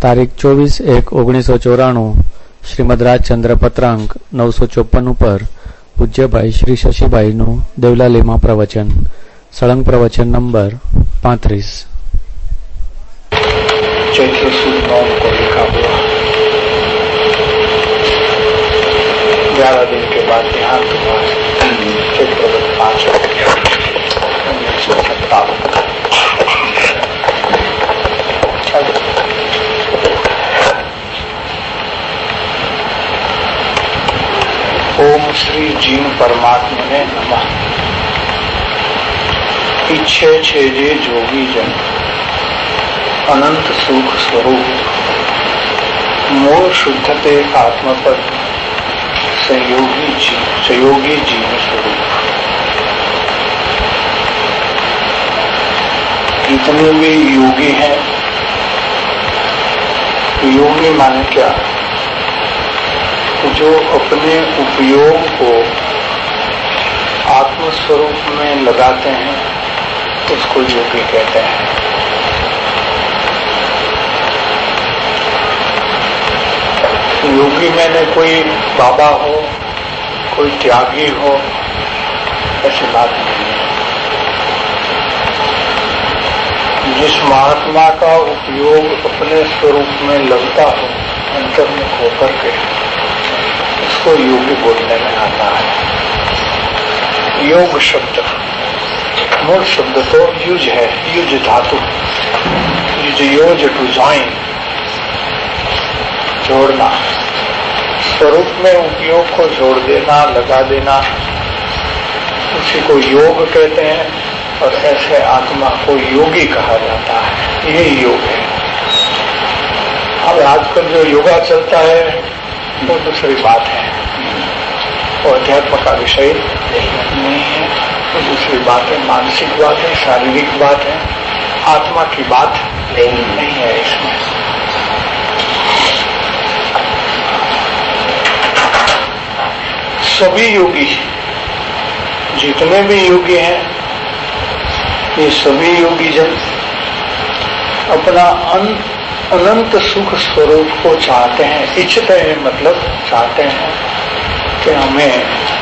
તારીખ 24/1/1994 શ્રીમદ રાજચંદ્ર પત્રાંક 954 ઉપર પૂજ્યભાઈ શ્રી શશીભાઈનું દેવલાલીમાં પ્રવચન સળંગ પ્રવચન નંબર 35। चैत्र सुद 9 को लिखा हुआ 11 दिन के बाद देहांत हुआ। चैत्र 5 1957। ओम श्री जीव परमात्मा ने नमः। इच्छे छेजे जोगी जन अनंत सुख स्वरूप मूल शुद्धते आत्मपद संयोगी जीव स्वरूप। जितने भी योगी हैं, योगी माने क्या? जो अपने उपयोग को आत्मस्वरूप में लगाते हैं उसको योगी कहते हैं। योगी मैंने कोई बाबा हो, कोई त्यागी हो, ऐसी बात नहीं है। जिस महात्मा का उपयोग अपने स्वरूप में लगता हो अंतर्मुख होकर के, उसको योगी बोलने में आता है। योग शब्द मूल शब्द तो युज है, युज धातु, योज टू जॉइन, जोड़ना, स्वरूप में उपयोग को जोड़ देना, लगा देना, उसी को योग कहते हैं। और ऐसे आत्मा को योगी कहा जाता है। यही योग है। अब आजकल जो योगा चलता है वो दूसरी बात है, वो अध्यात्म का विषय नहीं है, वो दूसरी बात है, मानसिक बात है, शारीरिक बात है, आत्मा की बात नहीं है इसमें। सभी योगी, जितने भी योगी हैं, ये सभी योगी जन अपना अनंत सुख स्वरूप को चाहते हैं। इच्छते हैं मतलब चाहते हैं कि हमें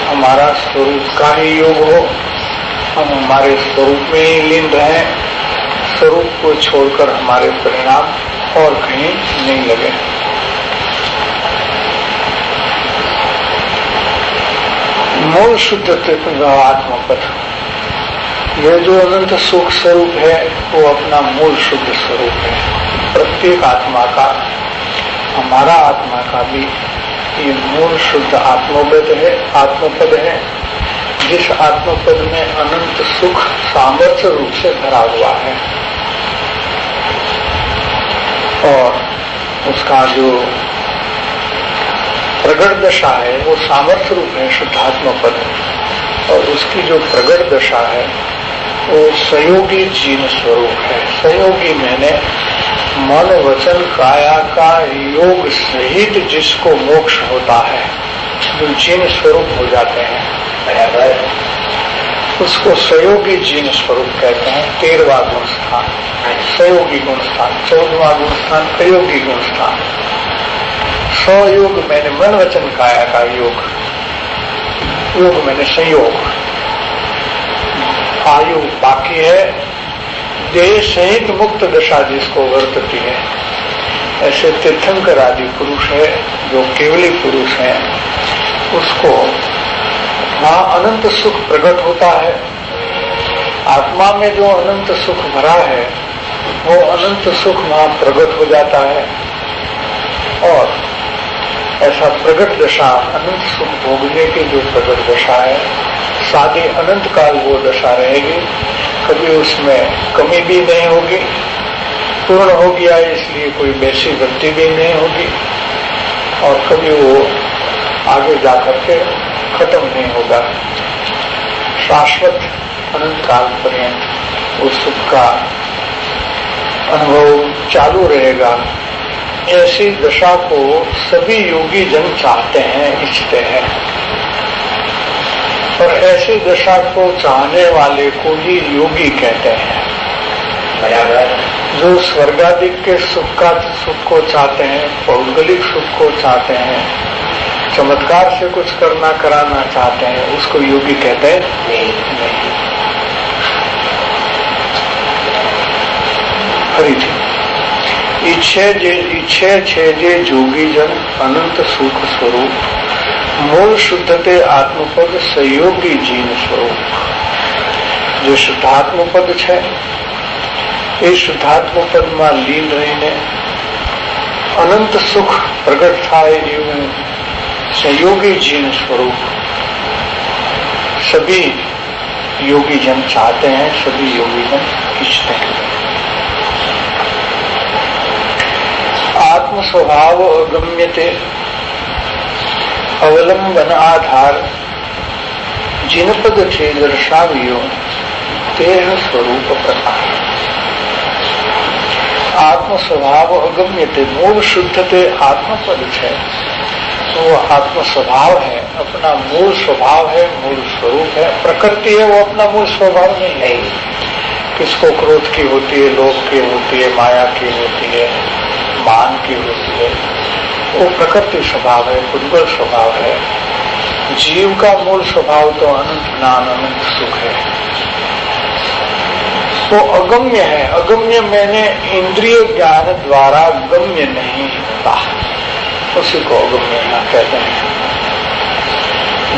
हमारा स्वरूप का ही योग हो, हम हमारे स्वरूप में ही लीन रहें, स्वरूप को छोड़कर हमारे परिणाम और कहीं नहीं लगे। मूल शुद्ध आत्मपद, यह जो अनंत सुख स्वरूप है वो अपना मूल शुद्ध स्वरूप है। प्रत्येक आत्मा का, हमारा आत्मा का भी ये मूल शुद्ध आत्मपद है, जिस आत्मपद में अनंत सुख सामर्थ्य रूप से भरा हुआ है। और उसका जो प्रगट दशा है वो सामर्थ्य रूप है शुद्धात्मपद, और उसकी जो प्रगट दशा है वो संयोगी जीव स्वरूप है। संयोगी मैंने मन वचन काया का योग सहित जिसको मोक्ष होता है, जो जीव स्वरूप हो जाते हैं, उसको संयोगी जीव स्वरूप कहते हैं। 13वां गुण स्थान संयोगी गुण स्थान, 14वां गुण स्थान अयोगी गुण स्थान। संयोग मैंने मन वचन काया का योग, योग मैंने संयोग। आयु बाकी है, देह सहित मुक्त दशा जिसको वर्तती है। ऐसे तीर्थंकर आदि पुरुष है जो केवली पुरुष है, उसको वहाँ अनंत सुख प्रकट होता है। आत्मा में जो अनंत सुख भरा है वो अनंत सुख वहाँ प्रकट हो जाता है। और ऐसा प्रगट दशा, अनंत सुख भोगने की जो प्रगट दशा है, सादी अनंत काल वो दशा रहेगी। कभी उसमें कमी भी नहीं होगी, पूर्ण हो गया इसलिए कोई वैसी वृत्ति भी नहीं होगी, और कभी वो आगे जाकर के खत्म नहीं होगा। शाश्वत अनंत काल पर्यंत उस सुख का अनुभव चालू रहेगा। ऐसी दशा को सभी योगी जन चाहते हैं, इच्छते हैं। और ऐसी दशा को चाहने वाले को ही योगी कहते हैं। बराबर। जो स्वर्गादिक के सुख को चाहते हैं, पौद्गलिक सुख को चाहते हैं, चमत्कार से कुछ करना कराना चाहते हैं, उसको योगी कहते हैं नहीं। फरीથી ઈચ્છે છે જે જોગી જન અનંત સુખ સ્વરૂપ મૂળ શુદ્ધતે આત્મપદ સહયોગી જીન સ્વરૂપ. જે શુદ્ધાત્મપદ છે એ શુદ્ધાત્મપદમાં લીન રહીને અનંત સુખ પ્રગટ થાય એવું सहयोगी जीवन स्वरूप सभी योगी जन चाहते हैं, सभी योगी जन इच्छते हैं. आत्म स्वभाव अगम्यते अवलंबन आधार जिन पद छे दर्शाव्यो तेह स्वरूप प्रकार. आत्म स्वभाव अगम्यते मूल शुद्धते आत्मपद है, तो वो आत्म स्वभाव है, अपना मूल स्वभाव है, मूल स्वरूप है. प्रकृति है वो अपना मूल स्वभाव नहीं है. किसको क्रोध की होती है, लोभ की होती है, माया की होती है, मान की होती है. वो प्रकृति स्वभाव है, उद्गल स्वभाव है. जीव का मूल स्वभाव तो अनंत ज्ञान अनंत सुख है. वो अगम्य है. अगम्य मैंने इंद्रिय ज्ञान द्वारा गम्य नहीं होता, उसी को अगम्य कहते हैं.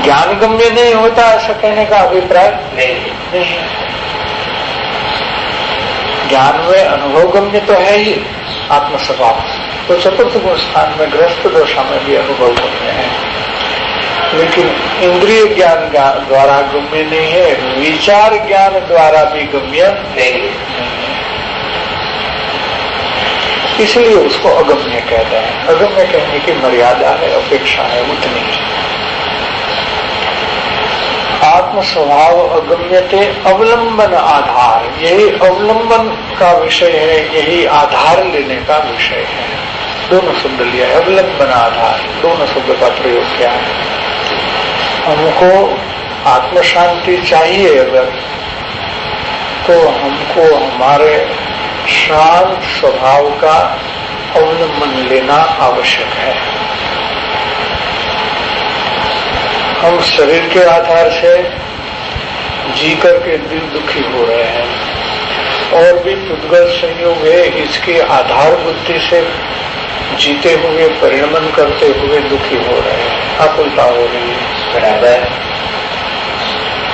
ज्ञान गम्य नहीं होता ऐसा कहने का अभिप्राय नहीं है. ज्ञान में अनुभव गम्य तो है ही आत्म स्वभाव, तो चतुर्थ गुण स्थान में गृहस्थ दशा में भी अनुभव गम्य है. लेकिन इंद्रिय ज्ञान द्वारा गम्य नहीं है, विचार ज्ञान द्वारा भी गम्य नहीं है. इसलिए उसको अगम्य कहते हैं. अगम्य कहने की मर्यादा है, अपेक्षा है उतनी. आत्म स्वभाव अगम्यते अवलंबन आधार, यही अवलंबन का विषय है, यही आधार लेने का विषय है. दोनों शब्द लिया है, अवलंबन आधार, दोनों शब्द का प्रयोग किया है. हमको आत्म शांति चाहिए अगर, तो हमको हमारे शांत स्वभाव का अवलंबन लेना आवश्यक है. हम शरीर के आधार से जी करके दिल दुखी हो रहे हैं, और भी पुद्गल संयोग है, इसके आधार बुद्धि से जीते हुए परिणमन करते हुए दुखी हो रहे हैं, आकुलता हो रही है. बराबर.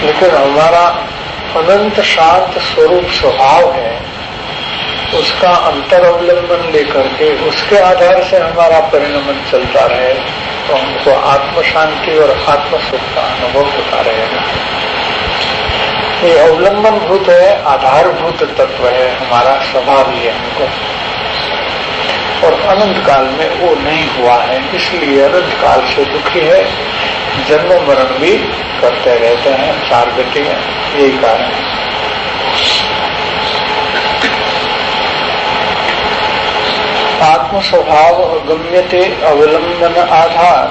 लेकिन हमारा अनंत शांत स्वरूप स्वभाव है, उसका अंतर अवलंबन लेकर के उसके आधार से हमारा परिणमन चलता रहे, तो हमको आत्म शांति और आत्म सुख का अनुभव होता रहेगा. ये अवलंबन भूत है, आधारभूत तत्व है, हमारा स्वभाव ही है हमको. और अनंत काल में वो नहीं हुआ है, इसलिए अनंत काल से दुखी है, जन्म मरण भी करते रहते हैं, चार गति है, यही कारण है. आत्म स्वभाव अगम्यते अवलंबन आधार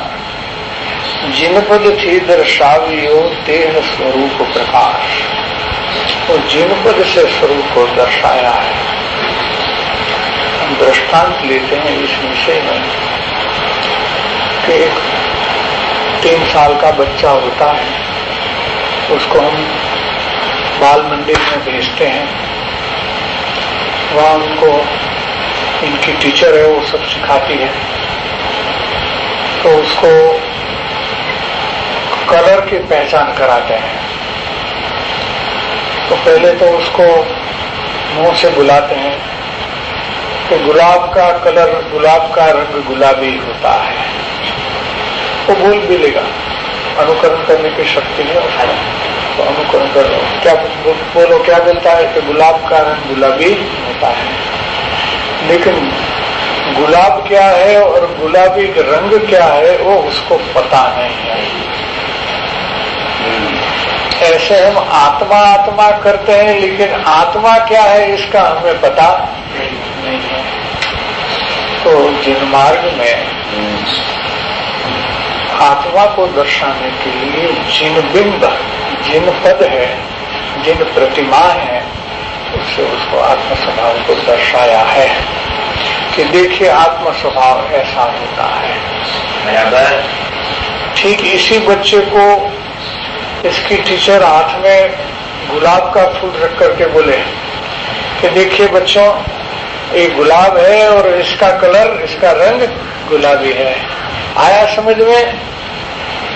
जिन पद थी दर्शावियो तेह स्वरूप प्रकाश. और जिन पद से स्वरूप को दर्शाया है. हम दृष्टांत लेते हैं इस विषय में कि 3 साल का बच्चा होता है, उसको हम बाल मंदिर में भेजते हैं. वहाँ उनको इनकी टीचर है, वो सब सिखाती है. तो उसको कलर की पहचान कराते हैं. तो पहले तो उसको मुंह से बुलाते हैं कि गुलाब का कलर, गुलाब का रंग गुलाबी होता है. वो बोल भी लेगा, अनुकरण करने की शक्ति है उसको. तो अनुकरण करो, क्या बोलो, क्या बोलता है कि गुलाब का रंग गुलाबी होता है. लेकिन गुलाब क्या है और गुलाबी रंग क्या है वो उसको पता नहीं है. ऐसे हम आत्मा आत्मा करते हैं, लेकिन आत्मा क्या है इसका हमें पता नहीं है. तो जिन मार्ग में आत्मा को दर्शाने के लिए जिन बिंब, जिन पद है, जिन प्रतिमा है, उससे उसको आत्म स्वभाव को दर्शाया है कि देखिए आत्म स्वभाव ऐसा होता है। ठीक इसी बच्चे को इसकी टीचर हाथ में गुलाब का फूल रख करके बोले कि देखिए बच्चों, ये गुलाब है और इसका कलर, इसका रंग गुलाबी है। आया समझ में?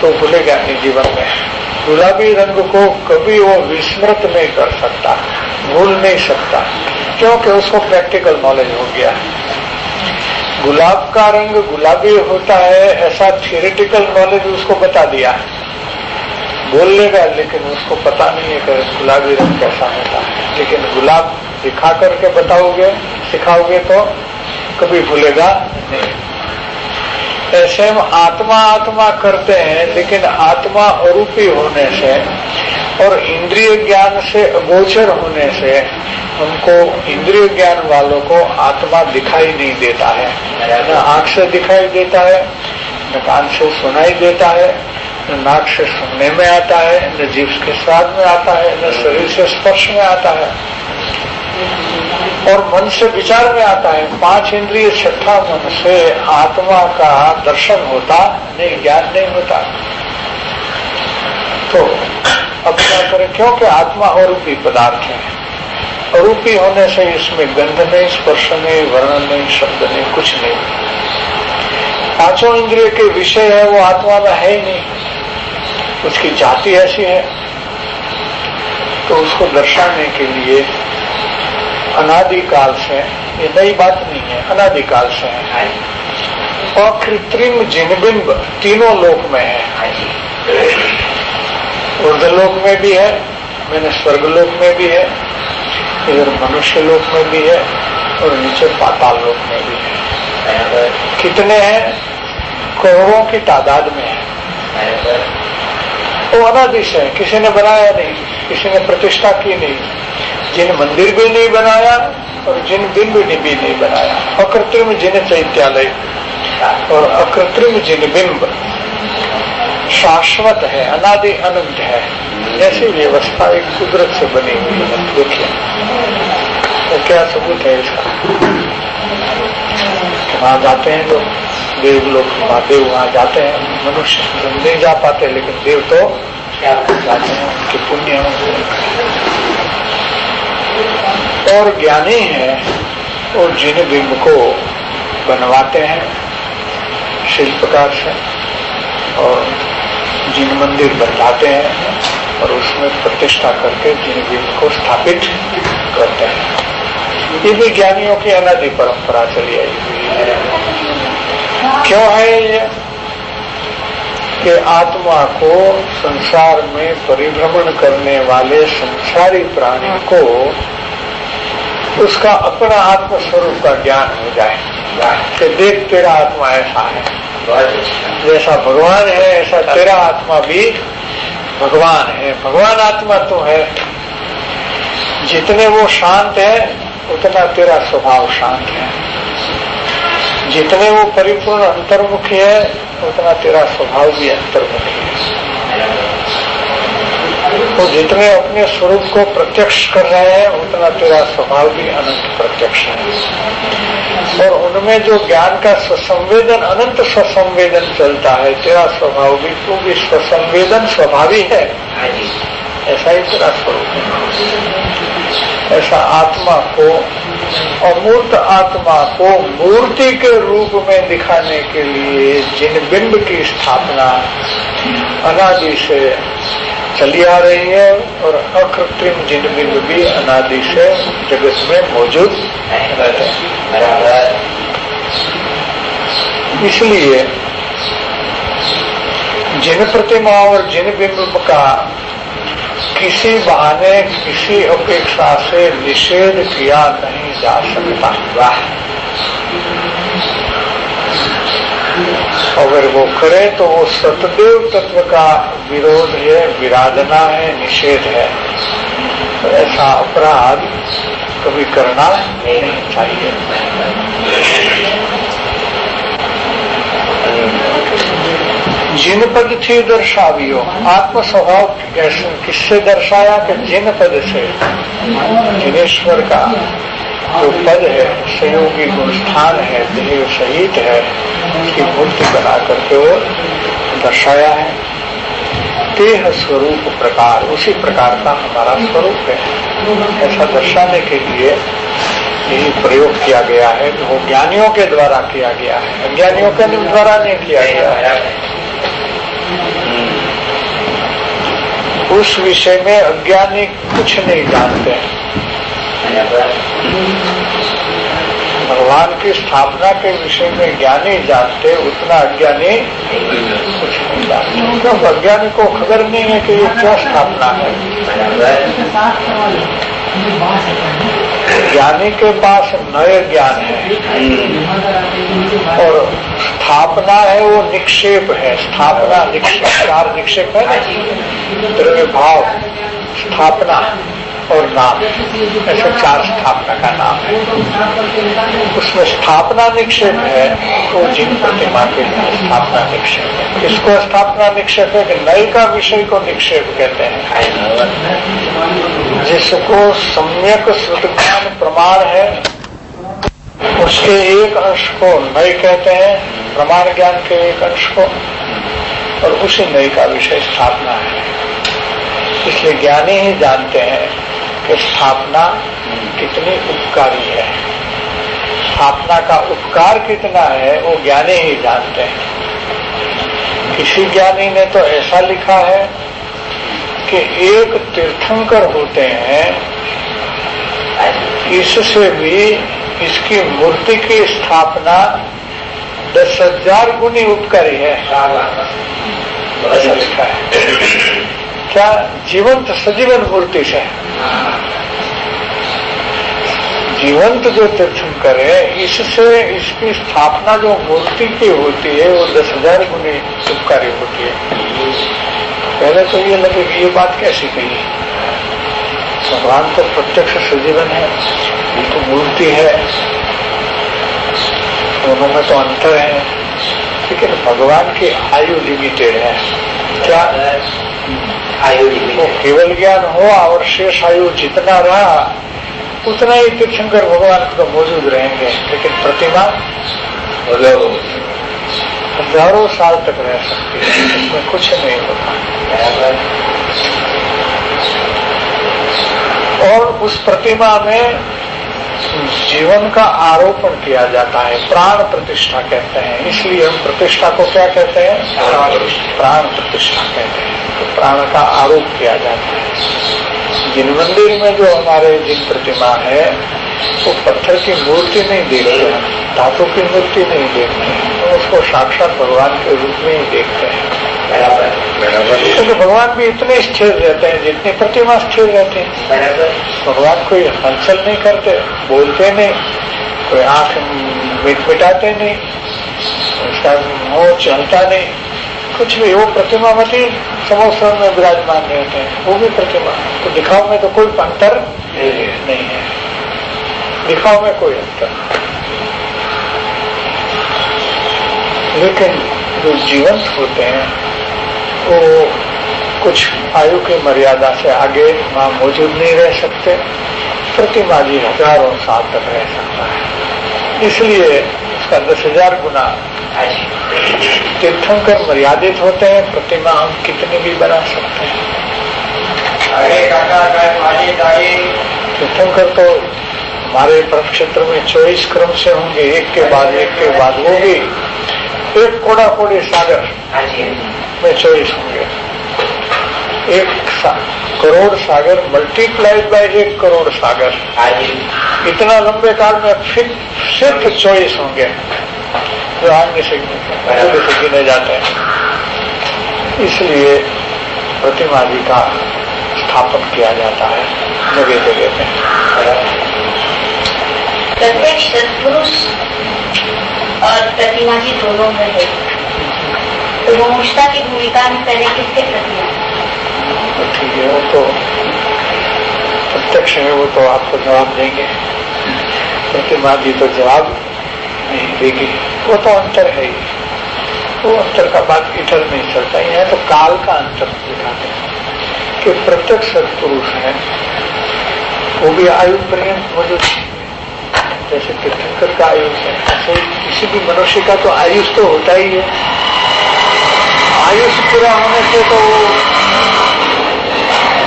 तो भूलेगा नहीं जीवन में। गुलाबी रंग को कभी वो विस्मृत नहीं कर सकता, भूल नहीं सकता, क्योंकि उसको प्रैक्टिकल नॉलेज हो गया। गुलाब का रंग गुलाबी होता है ऐसा थियोरेटिकल नॉलेज उसको बता दिया, बोल लेगा, लेकिन उसको पता नहीं है कि गुलाबी रंग कैसा होता है। लेकिन गुलाब दिखा करके बताओगे, सिखाओगे तो कभी भूलेगा नहीं। ऐसे हम आत्मा आत्मा करते हैं, लेकिन आत्मा अरूपी होने से और इंद्रिय ज्ञान से अगोचर होने से उनको, इंद्रिय ज्ञान वालों को आत्मा दिखाई नहीं देता है। न आंख से दिखाई देता है, न कान से सुनाई देता है, न नाक से सुनने में आता है, न जीभ के स्वाद में आता है, न शरीर से स्पर्श में आता है, और मन से विचार में आता है। 5 इंद्रिय छठा मन से आत्मा का दर्शन होता नहीं, ज्ञान नहीं होता। तो अब क्या करें? क्योंकि आत्मा अरूपी पदार्थ है। अरूपी होने से इसमें गंध नहीं, स्पर्श नहीं, वर्ण नहीं, शब्द नहीं, कुछ नहीं। 5 इंद्रिय के विषय है वो आत्मा में है ही नहीं, उसकी जाति ऐसी है। तो उसको दर्शाने के लिए अनादिकाल से, ये नई बात नहीं है, अनादिकाल से है। अकृत्रिम जिनबिंब तीनों लोक में है। ऊर्ध्वलोक में भी है, मैंने स्वर्गलोक में भी है, इधर मनुष्य लोक में भी है, और नीचे पाताल लोक में भी है। कितने हैं? करोड़ों की तादाद में है। वो अनादि से है, किसी ने बनाया नहीं, किसी ने प्रतिष्ठा की नहीं, जिन मंदिर भी नहीं बनाया और जिन बिंब भी नहीं बनाया। अकृत्रिम जिन चैत्यालय और अकृत्रिम जिन बिंब शाश्वत है, अनादि अनंत है। ऐसी व्यवस्था एक कुदरत से बनी हुई है। देखिए तो क्या सबूत है इसका? वहां जाते हैं लोग, देवलोक, महादेव वहां जाते हैं, मनुष्य नहीं जा पाते, लेकिन देव तो जाते हैं, उनके पुण्य और ज्ञानी है। और जिन बिंब को बनवाते हैं शिल्पकार से, और जिन मंदिर बनवाते हैं और उसमें प्रतिष्ठा करके जिन बिंब को स्थापित करते हैं, ये भी ज्ञानियों की अनादि परंपरा चली आई हुई है। क्यों है ये? कि आत्मा को संसार में परिभ्रमण करने वाले संसारी प्राणी को उसका अपना आत्म स्वरूप का ज्ञान हो जाए कि देख तेरा आत्मा ऐसा है, जैसा भगवान है ऐसा तेरा आत्मा भी भगवान है। भगवान आत्मा तो है, जितने वो शांत है उतना तेरा स्वभाव शांत है, जितने वो परिपूर्ण अंतर्मुखी है उतना तेरा स्वभाव भी अंतर्मुखी है। तो जितने अपने स्वरूप को प्रत्यक्ष कर रहे हैं उतना तेरा स्वभाव भी अनंत प्रत्यक्ष है। और उनमें जो ज्ञान का स्वसंवेदन, अनंत स्वसंवेदन चलता है, तेरा स्वभाव भी, तू भी स्वसंवेदन स्वभावी है, ऐसा ही तेरा स्वरूप है। ऐसा आत्मा को, अमूर्त आत्मा को मूर्ति के रूप में दिखाने के लिए जिन बिंब की स्थापना अनादि से चली आ रही है, और अकृत्रिम जिन बिंब भी अनादि से जगत में मौजूद रहते हैं। इसलिए जिन प्रतिमा और जिन बिंब का किसी बहाने, किसी अपेक्षा से निषेध किया नहीं जा सकता। अगर वो करे तो वो सतदेव तत्व का विरोध है, विराधना है, निषेध है। तो ऐसा अपराध कभी करना नहीं चाहिए। जिन पद थी दर्शावियो, आत्म स्वभाव किससे दर्शाया कि जिन पद से, जिनेश्वर का जो पद है, संयोगी गुण स्थान है, देह सहित है, उसकी मूर्ति बना करके वो दर्शाया है। देह स्वरूप प्रकार, उसी प्रकार का हमारा स्वरूप है, ऐसा दर्शाने के लिए यही प्रयोग किया गया है। वो ज्ञानियों के द्वारा किया गया है, अज्ञानियों के द्वारा नहीं किया गया है। उस विषय में अज्ञानी कुछ नहीं जानते हैं। भगवान की स्थापना के विषय में ज्ञानी जानते, उतना अज्ञानी कुछ नहीं जानते, क्योंकि अज्ञानी को खबर नहीं है कि ये क्या स्थापना है। ज्ञानी के पास नए ज्ञान है, और स्थापना है वो निक्षेप है। स्थापना निक्षेप, चार निक्षेप है ना, द्रव्य भाव, स्थापना और नाम, ऐसे चार स्थापना का नाम है। उसमें स्थापना निक्षेप है, वो जिन प्रतिमा के लिए स्थापना निक्षेप है। इसको स्थापना निक्षेप है कि नए का विषय को निक्षेप कहते हैं। जिसको सम्यक श्रुतज्ञान प्रमाण है, उसके एक अंश को नए कहते हैं, प्रमाण ज्ञान के एक अंश को, और उसी नए का विषय स्थापना है। इसलिए ज्ञानी ही जानते हैं कि स्थापना कितनी उपकारी है, स्थापना का उपकार कितना है, वो ज्ञानी ही जानते हैं। किसी ज्ञानी ने तो ऐसा लिखा है कि एक तीर्थंकर होते हैं, इससे भी इसकी मूर्ति की स्थापना 10,000 गुनी उपकारी है, ऐसा लिखा है। क्या जीवंत सजीवन मूर्ति से, जीवंत जो तीर्थंकर है, इससे इसकी स्थापना जो मूर्ति की होती है वो 10,000 गुनी उपकारी होती है। पहले तो ये लगे कि ये बात कैसी कही, भगवान तो प्रत्यक्ष सजीवन है, ये तो मूर्ति है, दोनों में तो अंतर है। लेकिन भगवान की आयु लिमिटेड है। क्या आयु वो केवल ज्ञान हुआ और शेष आयु जितना रहा उतना ही तीर्थंकर भगवान तो मौजूद रहेंगे, लेकिन प्रतिमा हजारों साल तक रह सकती है, इसमें कुछ नहीं होता। और उस प्रतिमा में जीवन का आरोपण किया जाता है, प्राण प्रतिष्ठा कहते हैं। इसलिए हम प्रतिष्ठा को क्या कहते हैं? प्राण प्रतिष्ठा कहते हैं। तो प्राण का आरोप किया जाता है। जिन मंदिर में जो हमारे जिन प्रतिमा है वो पत्थर की मूर्ति नहीं देखते हैं, धातु की मूर्ति नहीं देखते हैं, तो उसको साक्षात भगवान के रूप में ही देखते हैं। क्योंकि भगवान भी इतने स्थिर रहते हैं जितनी प्रतिमा स्थिर रहती है। भगवान कोई हलचल नहीं करते, बोलते नहीं, कोई आंख मिटाते नहीं, उसका मुंह चलता नहीं, कुछ भी। वो प्रतिमा मती समोत्सव में विराजमान रहते हैं, वो भी प्रतिमा। तो दिखाव में तो कोई अंतर नहीं है, दिखाव में कोई अंतर। लेकिन जो जीवंत होते हैं वो कुछ आयु की मर्यादा से आगे वहां मौजूद नहीं रह सकते। प्रतिमा जी हजारों साल तक रह सकता है, इसलिए उसका 10,000 गुना तीर्थंकर मर्यादित होते हैं। प्रतिमा हम कितनी भी बना सकते हैं। तीर्थंकर तो हमारे प्रक्षेत्र में 24 क्रम से होंगे, एक के बाद वो भी एक कोड़ा कोड़ी सागर में 24 होंगे। 1 करोड़ सागर मल्टीप्लाइड बाय 1 करोड़ सागर, इतना लंबे काल में सिर्फ 24 होंगे जो आगे से गिने जाते हैं। इसलिए प्रतिमा जी का स्थापन किया जाता है जगह जगह में। प्रत्यक्ष सत्पुरुष और प्रतिमा जी दोनों में है, तो मुमुक्षुता की भूमिका में पहले किसके प्रति है? तो ठीक है, वो तो प्रत्यक्ष है, वो तो आपको जवाब देंगे। प्रतिमा जी तो जवाब नहीं देगी, वो तो अंतर है ही। वो अंतर का बात इधर नहीं चलता, यहाँ तो काल का अंतर दिखाते हैं कि प्रत्यक्ष सत्पुरुष है वो भी आयु पर्यंत मौजूद है, जैसे तीर्थंकर का आयुष है, ऐसे किसी भी मनुष्य का तो आयुष तो होता ही है। आयुष पूरा होने से तो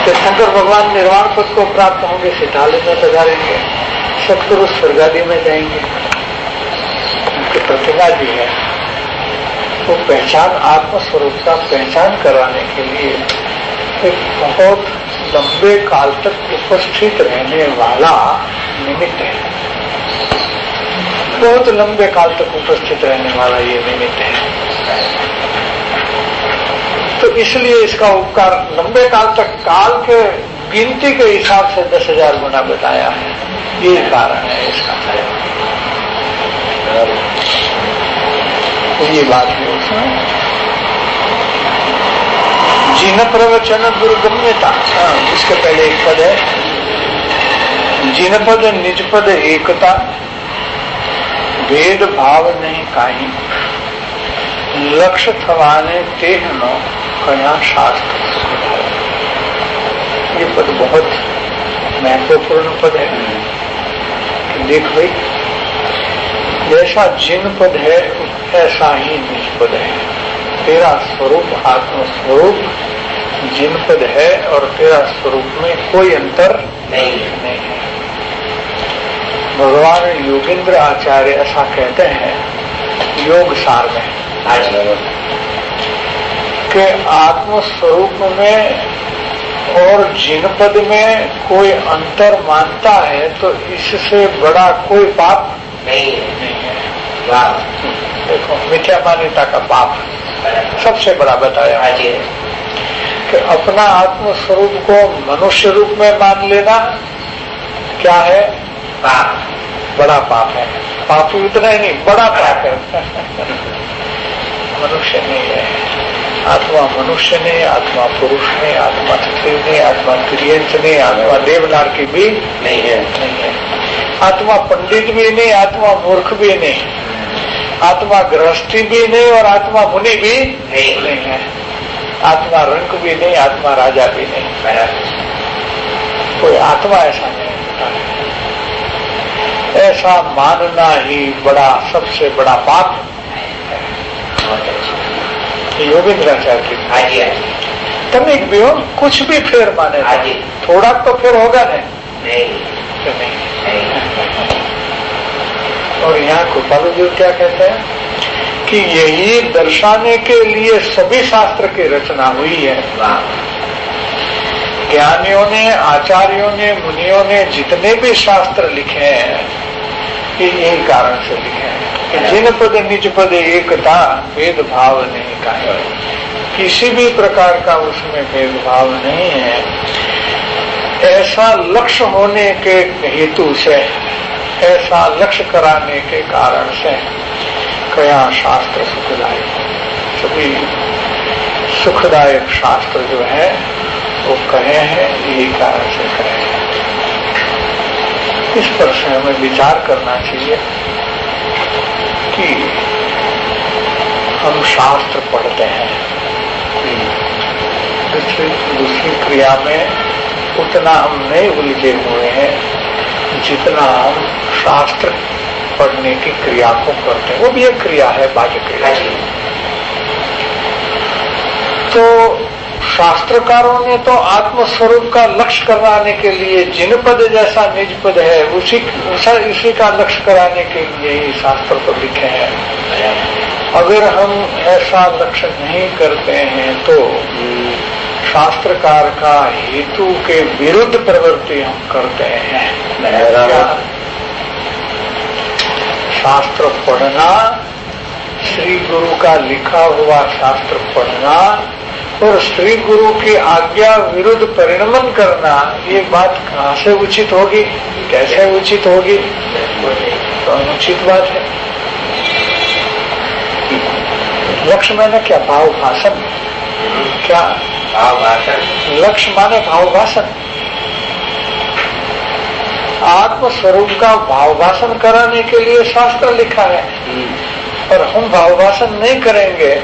तीर्थंकर भगवान निर्वाण पद को प्राप्त होंगे, सिद्धालय में पधारेंगे, सत्पुरुष स्वर्गादि में जाएंगे, उनकी प्रतिभा भी है। वो पहचान, आत्मस्वरूप का पहचान कराने के लिए एक बहुत लंबे काल तक उपस्थित रहने वाला निमित्त है, बहुत लंबे काल तक उपस्थित रहने वाला ये निमित्त है। तो इसलिए इसका उपकार लंबे काल तक, काल के गिनती के हिसाब से 10,000 गुना बताया है, ये कारण है इसका। तो ये बात है उसमें जिन प्रवचन दुर्गम्यता, इसके पहले एक पद है, जिन पद निज पद एकता, भेद भाव नहीं काही, लक्ष्य थवाने तेह नो कया शास्त्र सुधार। ये पद बहुत महत्वपूर्ण पद है। देख भाई, जैसा जिन पद है ऐसा ही निज पद है। तेरा स्वरूप आत्म स्वरूप जिन पद है और तेरा स्वरूप में कोई अंतर नहीं है। भगवान योगेंद्र आचार्य ऐसा कहते हैं योग सार में कि आत्म स्वरूप में और जिन पद में कोई अंतर मानता है तो इससे बड़ा कोई पाप नहीं है। देखो, मिथ्या मान्यता का पाप सबसे बड़ा बताया है कि अपना आत्म स्वरूप को मनुष्य रूप में मान लेना क्या है? पाप, बड़ा पाप है। पाप इतना ही नहीं, बड़ा पाप है। मनुष्य नहीं है, आत्मा मनुष्य नहीं, आत्मा पुरुष नहीं, आत्मा स्त्री नहीं, आत्मा तिर्यंच नहीं, आत्मा देवनार की भी नहीं है। आत्मा पंडित भी नहीं, आत्मा मूर्ख भी नहीं, आत्मा गृहस्थी भी नहीं और आत्मा मुनि भी नहीं है। आत्मा रंक भी नहीं, आत्मा राजा भी नहीं, कोई आत्मा ऐसा नहीं है। ऐसा मानना ही बड़ा, सबसे बड़ा पाप है। योगेंद्राचार्य तनिक भी हो, कुछ भी फेर माने, थोड़ा तो फेर होगा नहीं। और यहाँ कृपालु जी क्या कहते हैं कि यही दर्शाने के लिए सभी शास्त्र की रचना हुई है। ज्ञानियों ने, आचार्यों ने, मुनियों ने जितने भी शास्त्र लिखे हैं ये यही कारण से लिखे हैं कि जिन पद निज पद एकता, भेदभाव नहीं का है, किसी भी प्रकार का उसमें भेदभाव नहीं है। ऐसा लक्ष्य होने के हेतु से, ऐसा लक्ष्य कराने के कारण से कया शास्त्र सुखदायक, सभी सुखदायक शास्त्र जो है वो कहे हैं, यही कारण से कहे हैं। इस पर से हमें विचार करना चाहिए कि हम शास्त्र पढ़ते हैं, दूसरी क्रिया में उतना हम नहीं उलझे हुए हैं जितना हम शास्त्र पढ़ने की क्रिया को करते हैं। वो भी एक क्रिया है, बाह्य क्रिया। तो शास्त्रकारों ने तो आत्मस्वरूप का लक्ष्य कराने के लिए जिन पद जैसा निज पद है उसी का लक्ष्य कराने के लिए ही शास्त्र तो लिखे हैं। अगर हम ऐसा लक्ष्य नहीं करते हैं तो शास्त्रकार का हेतु के विरुद्ध प्रवृत्ति हम करते हैं। शास्त्र पढ़ना, श्री गुरु का लिखा हुआ शास्त्र पढ़ना और श्री गुरु की आज्ञा विरुद्ध परिणमन करना, ये बात कहाँ से उचित होगी, कैसे उचित होगी? तो अनुचित बात है। लक्ष्य मैंने क्या? भाव भाषण। क्या भाव भाषण? लक्ष्य माने भाव भाषण। आत्म स्वरूप का भाव भाषण कराने के लिए शास्त्र लिखा है। और हम भावभाषण नहीं करेंगे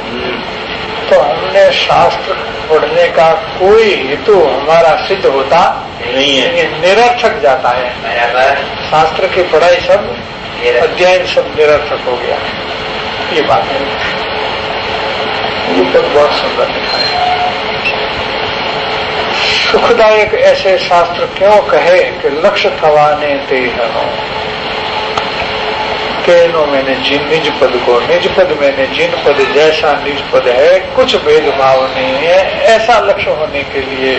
तो हमने शास्त्र पढ़ने का कोई हेतु हमारा सिद्ध होता नहीं है, ये निरर्थक जाता है। शास्त्र की पढ़ाई सब अध्ययन सब निरर्थक हो गया। ये बात है, ये तो बहुत सुंदर लिखा है। सुखदायक ऐसे शास्त्र क्यों कहे कि लक्ष्य थवाने ते हनो केनो मैंने जिन निज पद को निज पद मैंने जिन पद जैसा निज पद है, कुछ भेदभाव नहीं है, ऐसा लक्ष्य होने के लिए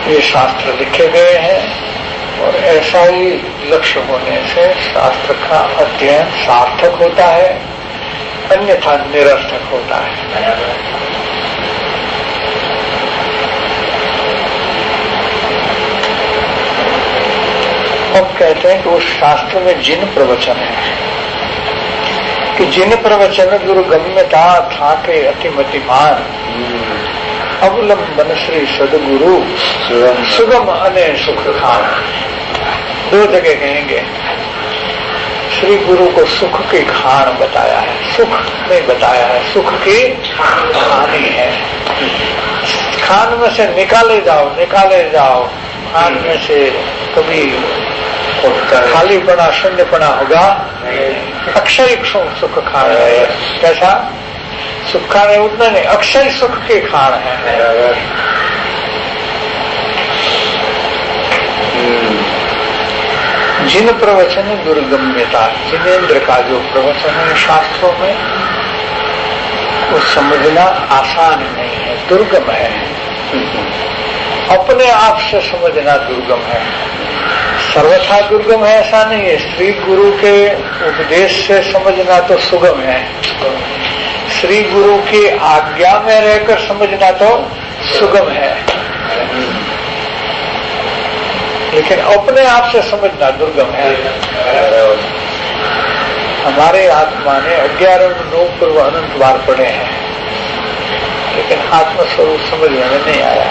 ये शास्त्र लिखे गए हैं। और ऐसा ही लक्ष्य होने से शास्त्र का अध्ययन सार्थक होता है, अन्यथा निरर्थक होता है। अब कहते हैं कि उस शास्त्र में जिन प्रवचन है कि जिन प्रवचन दुर्गम्यता था के अतिमतिमान अवलंबन श्री सदगुरु सुगम अने सुख खान। दो जगह कहेंगे श्री गुरु को सुख की खान बताया है, सुख नहीं बताया है, सुख की खानी है। खान में से निकाले जाओ, खान में से कभी खालीपना शून्यपना होगा। अक्षय सुख खान है, कैसा सुख खान है उतना नहीं, अक्षय सुख के खान है। जिन प्रवचन दुर्गम्यता, जिनेन्द्र का जो प्रवचन है शास्त्रों में वो समझना आसान नहीं है, दुर्गम है। अपने आप से समझना दुर्गम है, सर्वथा दुर्गम है ऐसा नहीं है। श्री गुरु के उपदेश से समझना तो सुगम है, श्री गुरु की आज्ञा में रहकर समझना तो सुगम है, लेकिन अपने आप से समझना दुर्गम है। हमारे आत्मा ने 11 रूप पूर्व अनंत बार पढ़े हैं, लेकिन आत्मस्वरूप समझ में नहीं आया।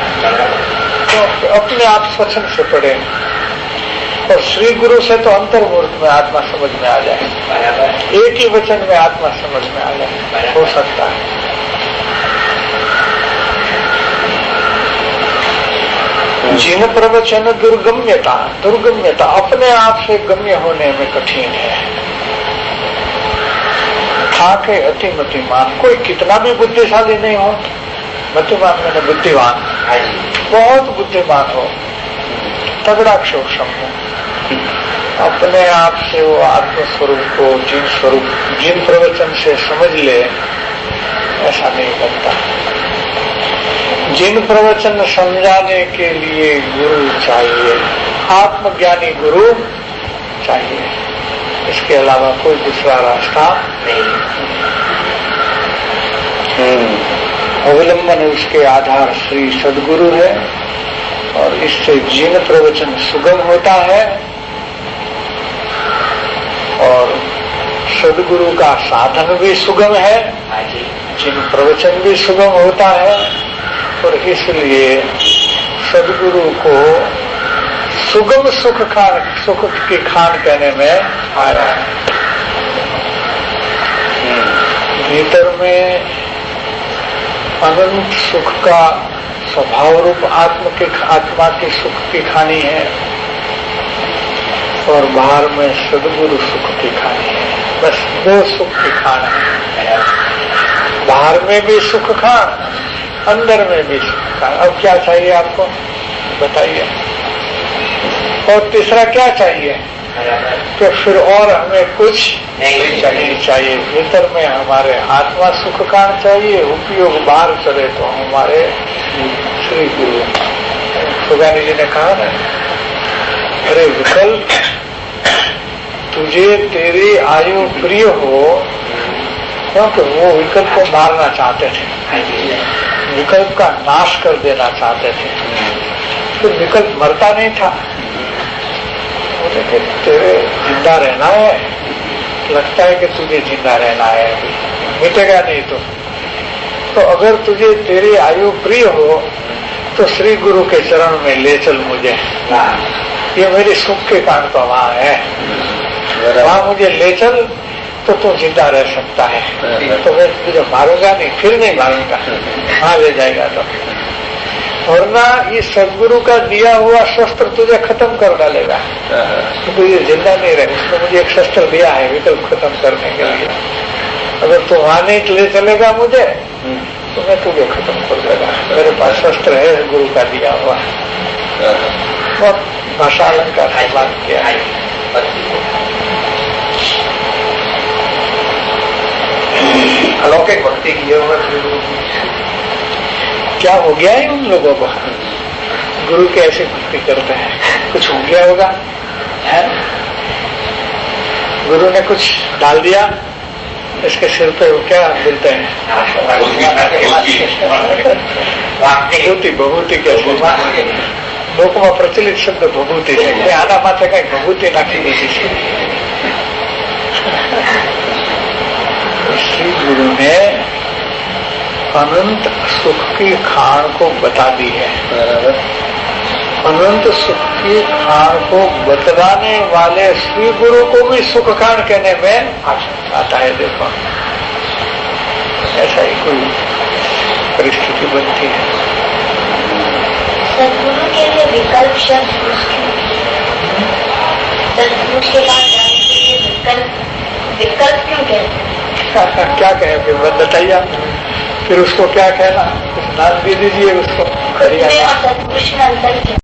तो अपने आप स्वच्छंद से पढ़े और श्री गुरु से तो अंतर्मूर्त में आत्मा समझ में आ जाए, एक ही वचन में आत्मा समझ में आ जाए, हो सकता है। जिन प्रवचन दुर्गम्यता अपने आप से गम्य होने में कठिन है। था के अतिमतिमान, कोई कितना भी बुद्धिशाली नहीं हो, मतिमान मैंने बुद्धिमान, बहुत बुद्धिमान हो, तगड़ा क्षोषम हो, अपने आप से वो आत्मस्वरूप को जिन प्रवचन से समझ ले, ऐसा नहीं बनता। जिन प्रवचन समझाने के लिए गुरु चाहिए, आत्मज्ञानी गुरु चाहिए, इसके अलावा कोई दूसरा रास्ता नहीं। अवलंबन उसके आधार श्री सदगुरु है और इससे जिन प्रवचन सुगम होता है और सदगुरु का साधन भी सुगम है, जिन प्रवचन भी सुगम होता है, और इसलिए सदगुरु को सुगम सुख की खान कहने में आया है। भीतर में अनंत सुख का स्वभाव रूप आत्मा की सुख की खानी है और बाहर में सदगुरु सुख की खानी है। बस दो सुख की खान है, बाहर में भी सुख खान, अंदर में भी सुख खान। अब क्या चाहिए आपको बताइए? और तीसरा क्या चाहिए? तो फिर और हमें कुछ नहीं चाहिए। भीतर में हमारे आत्मा सुख खान चाहिए, उपयोग बाहर चले तो हमारे श्री गुरु सुगानी जी ने कहा ना, अरे विकल्प तुझे तेरी आयु प्रिय हो, क्योंकि वो विकल्प को मारना चाहते थे, विकल्प का नाश कर देना चाहते थे, तो विकल्प मरता नहीं था। बोले तेरे जिंदा रहना है, लगता है कि तुझे जिंदा रहना है, मिटेगा नहीं तो अगर तुझे तेरी आयु प्रिय हो तो श्री गुरु के चरण में ले चल मुझे, ये मेरी सुख के कारण तो वहां है, वहां मुझे ले चल तो तू जिंदा रह सकता है, तो मैं तुझे मारूंगा नहीं, फिर नहीं मारूंगा, हाँ ले जाएगा तो। वरना ये सदगुरु का दिया हुआ शस्त्र तुझे खत्म कर डालेगा, तो ये जिंदा नहीं रहे। उसने मुझे एक शस्त्र दिया है विकल्प खत्म करने के लिए, अगर तू वहां नहीं ले चलेगा मुझे तो मैं तुझे खत्म कर देगा। मेरे पास शस्त्र है गुरु का दिया हुआ। बहुत भाषा अलंकार से बात किया है। अलौकिक भक्ति की होगा क्या हो गया है उन लोगों को, गुरु की ऐसी भक्ति करते हैं, कुछ हो गया होगा है? गुरु ने कुछ डाल दिया इसके सिर पे, वो क्या बोलते हैं, भभूति, भभूति कैसे लोक में प्रचलित शब्द भभूति है, आना माथे कई भभूति नाखी दीधी थी। श्री गुरु ने अनंत सुख की खान को बता दी है। अनंत सुख की खान को बतलाने वाले श्री गुरु को भी सुख खान कहने में आता है। देखो ऐसा ही कोई परिस्थिति बनती है। सदगुरु के लिए विकल्प शब्द, सदगुरु के पास जाने के लिए विकल्प क्यों कहते हैं? क्या कहें फिर बताइए आप, फिर उसको क्या कहना, कुछ नाम दे दीजिए उसको। खुद में और सदपुरुष में अंतर क्या?